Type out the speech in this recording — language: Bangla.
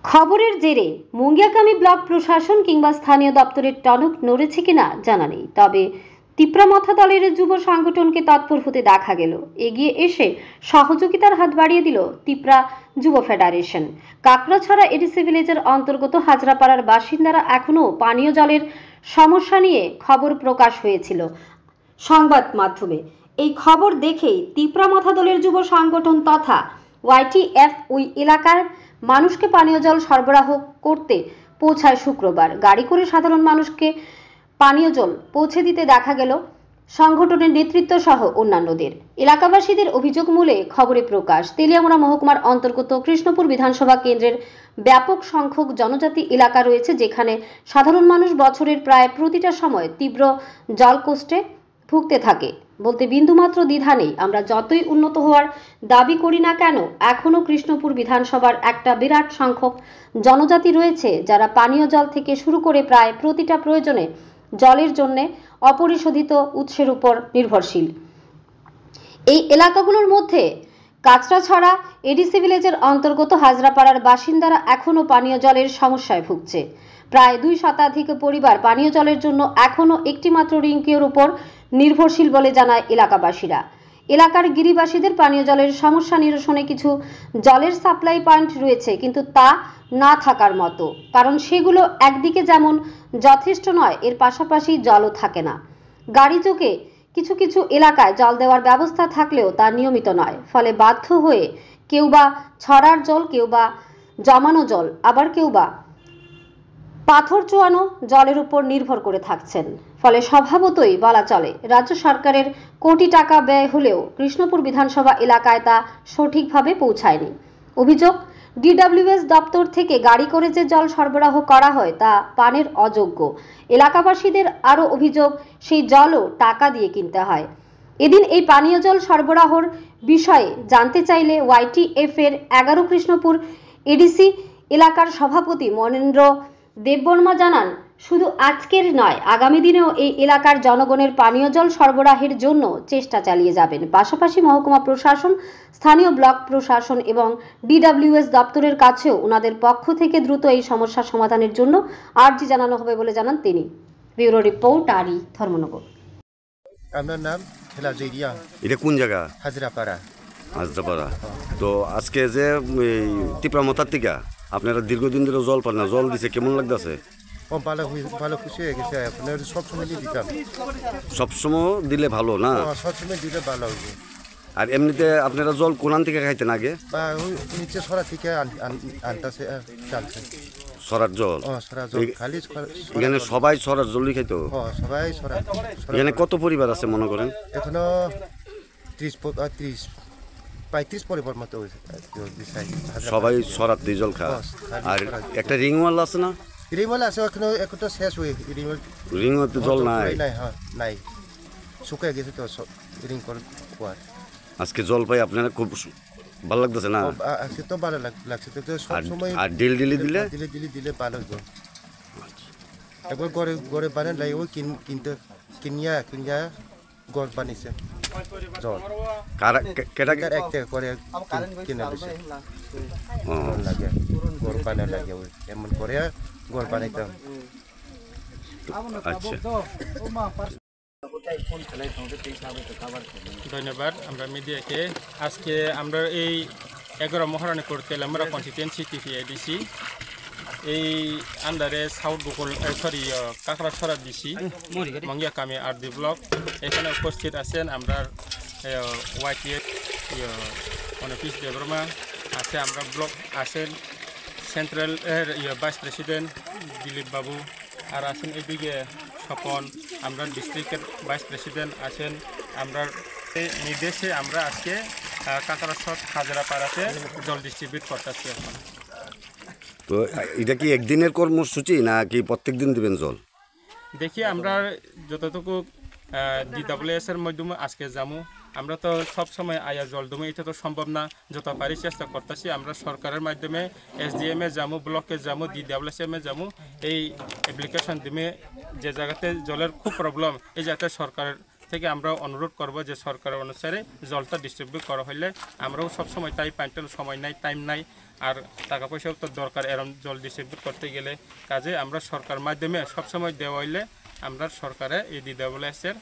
খবরের জেরে মুঙ্গিয়াকামী ব্লক প্রশাসন কিংবা স্থানীয় দপ্তরের টনক নড়েছে কিনা জানা নেই, তবে তিপ্রামথা দলের যুব সংগঠনকে তৎপর হতে দেখা গেল। এগিয়ে এসে সহযোগিতার হাত বাড়িয়ে দিল তিপ্রা যুব ফেডারেশন। কাকড়াছড়া এডিসি ভিলেজের অন্তর্গত হাজরাপাড়ার বাসিন্দারা এখনও পানীয় জলের সমস্যা নিয়ে খবর প্রকাশ হয়েছিল সংবাদ মাধ্যমে। এই খবর দেখেই তিপ্রামথা দলের যুব সংগঠন তথা ওয়াইটিএফ ওই এলাকার মানুষকে পানীয় জল সরবরাহ করতে পৌঁছায় শুক্রবার। গাড়ি করে সাধারণ মানুষকে পানীয় জল পৌঁছে দিতে দেখা গেল সংগঠনের নেতৃত্ব সহ অন্যান্যদের। এলাকাবাসীদের অভিযোগ মূলে খবরে প্রকাশ, তেলিয়ামুড়া মহকুমার অন্তর্গত কৃষ্ণপুর বিধানসভা কেন্দ্রের ব্যাপক সংখ্যক জনজাতি এলাকা রয়েছে, যেখানে সাধারণ মানুষ বছরের প্রায় প্রতিটা সময় তীব্র জলকষ্টে ভুগতে থাকে। বলতে বিন্দুমাত্র দ্বিধা নেই, আমরা যতই উন্নত হওয়ার দাবি করি না কেন, এখনও কৃষ্ণপুর বিধানসভার একটা বিরাট সংখ্যক জনজাতি রয়েছে যারা পানীয় জল থেকে শুরু করে প্রায় প্রতিটা প্রয়োজনে জলের জন্য অপরিশোধিত উৎসের উপর নির্ভরশীল। এই এলাকাগুলোর মধ্যে কাকড়াছড়া এডিসি ভিলেজের অন্তর্গত হাজরাপাড়ার বাসিন্দারা এখনও পানীয় জলের সমস্যায় ভুগছে। প্রায় 2 শতাধিক পরিবার পানীয় জলের জন্য এখনও একটিমাত্র রিংকিওর উপর নির্ভরশীল বলে জানায় এলাকাবাসীরা। এলাকার গিরিবাসীদের পানীয় জলের সমস্যা নিরসনে কিছু জলের সাপ্লাই পয়েন্ট রয়েছে, কিন্তু তা না থাকার মতো, কারণ সেগুলো একদিকে যেমন যথেষ্ট নয়, এর পাশাপাশি জলও থাকে না। গাড়ি চোখে কিছু কিছু এলাকায় জল দেওয়ার ব্যবস্থা থাকলেও তা নিয়মিত নয়, ফলে বাধ্য হয়ে কেউ বা ছড়ার জল, কেউ বা জমানো জল, আবার কেউ বা পাথর চোয়ানো জলের উপর নির্ভর করে থাকছেন। ফলে স্বভাবতই বলা চলে রাজ্য সরকারের কোটি টাকা ব্যয় হলেও কৃষ্ণপুর বিধানসভা এলাকায় তা সঠিকভাবে পৌঁছায়নি। অভিযোগ, ডিডব্লিউএস দপ্তর থেকে গাড়ি করে যে জল সরবরাহ করা হয় তা পানের অযোগ্য। এলাকাবাসীদের আরও অভিযোগ, সেই জলও টাকা দিয়ে কিনতে হয়। এদিন এই পানীয় জল সরবরাহর বিষয়ে জানতে চাইলে ওয়াইটিএফ এর 11 কৃষ্ণপুর এডিসি এলাকার সভাপতি মনেন্দ্র দেববর্মা জানান, শুধু আজকের নয়, আগামী দিনেও এই এলাকার জনগণের পানীয় জল সরবরাহের জন্য চেষ্টা চালিয়ে যাবেন। পাশাপাশি মহকুমা প্রশাসন, স্থানীয় ব্লক প্রশাসন এবং ডিডব্লিউএস দপ্তরের কাছেও ওনাদের পক্ষ থেকে দ্রুত এই সমস্যার সমাধানের জন্য আর্জি জানানো হবে বলে জানান তিনি। ব্যুরো রিপোর্ট, আরি, ধর্মনগর। আমার নাম খেলা জেরিয়া। এটা কোন জায়গা? হাজরাপাড়া। হাজরাপাড়া। তো আজকে যে তিপ্রামথার থেকে আপনারা দীর্ঘদিন ধরে জল পান না, জল দিছে, কেমন লাগতেছে? ভালো খুশি হয়ে গেছে। আপনার সবসময় দিতাম। সবসময় দিলে ভালো না? সবসময় দিলে ভালো হবে। আর এমনিতে আপনারা জল কোনান থেকে খাইতেন আগে? বা নিচে সরা থেকে আনতেছে, চালছে। সরার জল? সরা জল খালি। এখানে সবাই সরার জলই খাইতো? সবাই সরা। এখানে কত পরিবার আছে মনে করেন? এখনো 35 পরিবার মতো হয়েছে। সবাই সরার দিয়ে জল খায়। আর একটা রিংওয়াল আছে না? রিংওয়াল আছে, এখনো একটা শেষ হয়ে। রিংওয়ালতে জল নাই? নাই, শুকিয়ে গেছে তো রিং করে। আজকে জল পাই আপনারা খুব ভালো লাগতেছে না? আজকে তো ভালো লাগছে। তো সবসময় আর দিলে দিলে ভালো হবে। একবার গড়ে বানান লাগে, ওই কিনিয়া গড় বানিয়েছে জল। একটা করে কিনে দিছে লাগে, গড় বানা লাগে, ওই এমন করে গড় বানাইতাম। আচ্ছা, ধন্যবাদ আমরা মিডিয়াকে। আজকে আমরা এই 11 মহারানীপুর তেলামুড়া কনস্টিটুয়েন্সি টিপিআইডিসি এই আন্ডারে south Gokul Kakrachhara DC Mungiakami RD block, এখানে উপস্থিত আছেন আমরা ওয়াইটিএফ অনফিস দেববর্মা আছে, আমরা ব্লক আছেন সেন্ট্রাল ভাইস প্রেসিডেন্ট দিলীপ বাবু, আর আছেন এইদিকে স্বপন, আমরা ডিস্ট্রিক্টের ভাইস প্রেসিডেন্ট আছেন। আমরা নির্দেশে আমরা আজকে কাকড়াছড়া হাজরাপাড়াতে জল ডিস্ট্রিবিউট করতেছি। এখন তো এটা কি একদিনের কর্মসূচি না কি প্রত্যেক দিন দেবেন জল? দেখি আমরা যতটুকু ডিডব্লিউএস এর মাধ্যমে আজকে যাবো। আমরা তো সব সময় আয়া জল দেবো, এটা তো সম্ভব না। যত পারি চেষ্টা করতেছি। আমরা সরকারের মাধ্যমে এসডিএম এ যাবো, ব্লকে যাবো, ডিডব্লিউএস এ যাবো, এই অ্যাপ্লিকেশন দিমে যে জায়গাতে জলের খুব প্রবলেম, এই জায়গাতে সরকারের থেকে আমরা অনুরোধ করব যে সরকারের অনুসারে জলটা ডিস্ট্রিবিউট করা হলে আমরাও সবসময় তাই পাইতে সময় নাই, টাইম নাই, আর টাকা পয়সাও তো দরকার এরকম জল ডিস্ট্রিবিউট করতে গেলে। কাজে আমরা সরকার মাধ্যমে সবসময় দেওয়া হইলে আমরা সরকারে এই DWS-এর